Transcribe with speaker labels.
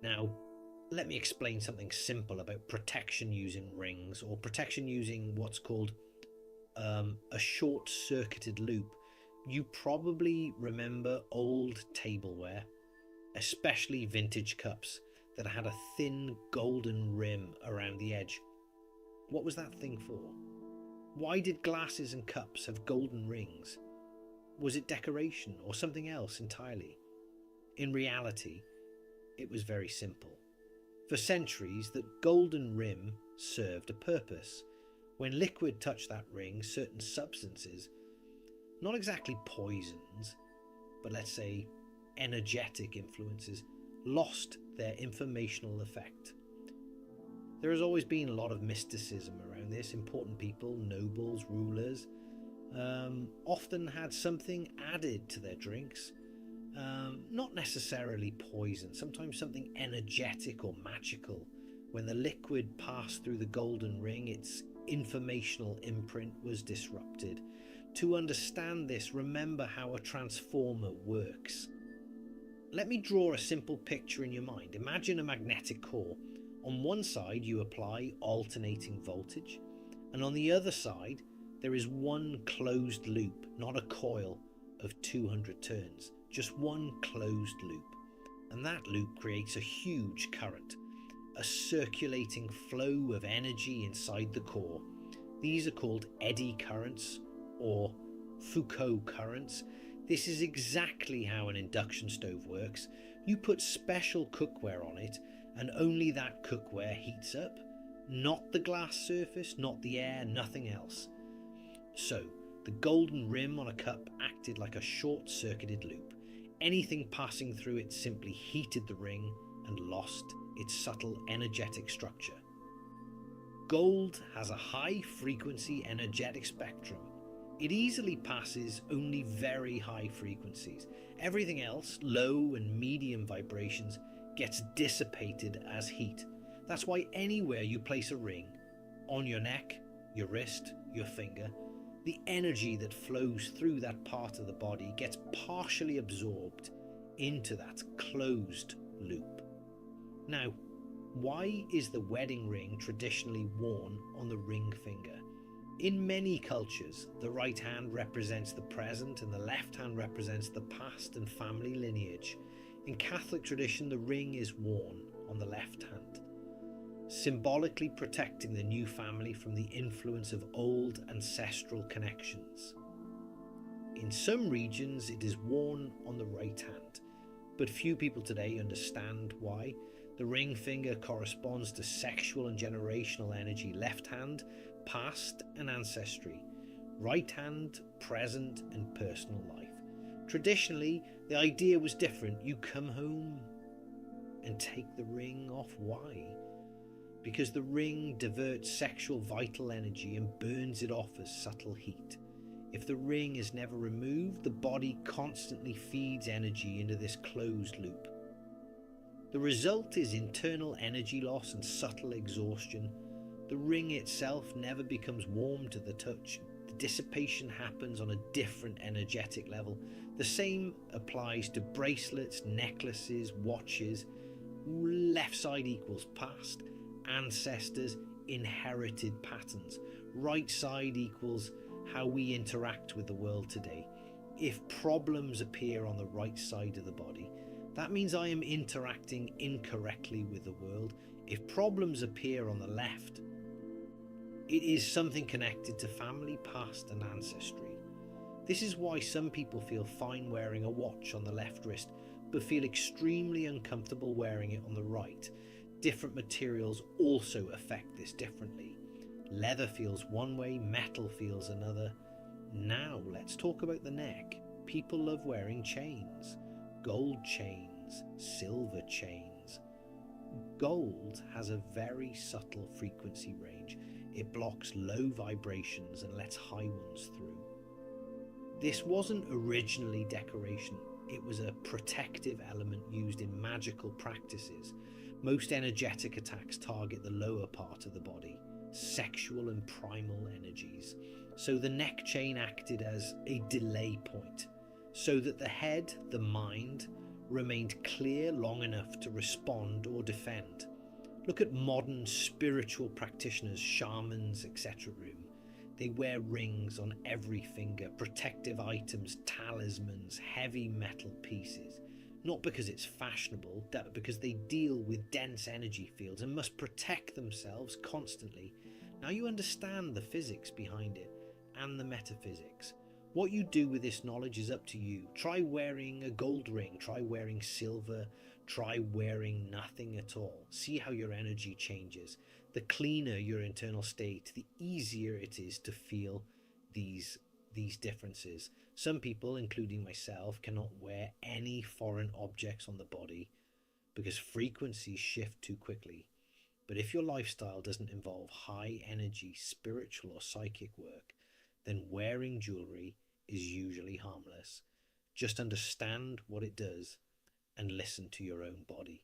Speaker 1: Now, let me explain something simple about protection using rings, or protection using what's called a short-circuited loop. You probably remember old tableware, especially vintage cups that had a thin golden rim around the edge. What was that thing for? Why did glasses and cups have golden rings? Was it decoration or something else entirely? In reality, it was very simple. For centuries, that golden rim served a purpose. When liquid touched that ring, certain substances, not exactly poisons, but let's say energetic influences, lost their informational effect. There has always been a lot of mysticism around this. Important people, nobles, rulers, often had something added to their drinks. Not necessarily poison, sometimes something energetic or magical. When the liquid passed through the golden ring, its informational imprint was disrupted. To understand this, remember how a transformer works. Let me draw a simple picture in your mind. Imagine a magnetic core. On one side you apply alternating voltage, and on the other side there is one closed loop, not a coil of 200 turns, just one closed loop. And that loop creates a huge current, a circulating flow of energy inside the core. These are called eddy currents or Foucault currents. This is exactly how an induction stove works. You put special cookware on it, and only that cookware heats up, not the glass surface, not the air, nothing else. So, the golden rim on a cup acted like a short-circuited loop. Anything passing through it simply heated the ring and lost its subtle energetic structure. Gold has a high-frequency energetic spectrum. It easily passes only very high frequencies. Everything else, low and medium vibrations, gets dissipated as heat. That's why anywhere you place a ring, on your neck, your wrist, your finger, the energy that flows through that part of the body gets partially absorbed into that closed loop. Now, why is the wedding ring traditionally worn on the ring finger? In many cultures, the right hand represents the present and the left hand represents the past and family lineage. In Catholic tradition, the ring is worn on the left hand, symbolically protecting the new family from the influence of old ancestral connections. In some regions, it is worn on the right hand, but few people today understand why. The ring finger corresponds to sexual and generational energy. Left hand, past and ancestry. Right hand, present and personal life. Traditionally, the idea was different. You come home and take the ring off. Why? Because the ring diverts sexual vital energy and burns it off as subtle heat. If the ring is never removed, the body constantly feeds energy into this closed loop. The result is internal energy loss and subtle exhaustion. The ring itself never becomes warm to the touch. The dissipation happens on a different energetic level. The same applies to bracelets, necklaces, watches. Left side equals past, ancestors, inherited patterns. Right side equals how we interact with the world today. If problems appear on the right side of the body, that means I am interacting incorrectly with the world. If problems appear on the left, it is something connected to family, past and ancestry. This is why some people feel fine wearing a watch on the left wrist, but feel extremely uncomfortable wearing it on the right. Different materials also affect this differently. Leather feels one way, metal feels another. Now let's talk about the neck. People love wearing chains. Gold chains, silver chains. Gold has a very subtle frequency range. It blocks low vibrations and lets high ones through. This wasn't originally decoration. It was a protective element used in magical practices. Most energetic attacks target the lower part of the body, sexual and primal energies. So the neck chain acted as a delay point, so that the head, the mind, remained clear long enough to respond or defend. Look at modern spiritual practitioners, shamans, etc. They wear rings on every finger, protective items, talismans, heavy metal pieces. Not because it's fashionable, but because they deal with dense energy fields and must protect themselves constantly. Now you understand the physics behind it and the metaphysics. What you do with this knowledge is up to you. Try wearing a gold ring, try wearing silver, try wearing nothing at all. See how your energy changes. The cleaner your internal state, the easier it is to feel these differences. Some people, including myself, cannot wear any foreign objects on the body because frequencies shift too quickly. But if your lifestyle doesn't involve high energy spiritual or psychic work, then wearing jewelry is usually harmless. Just understand what it does and listen to your own body.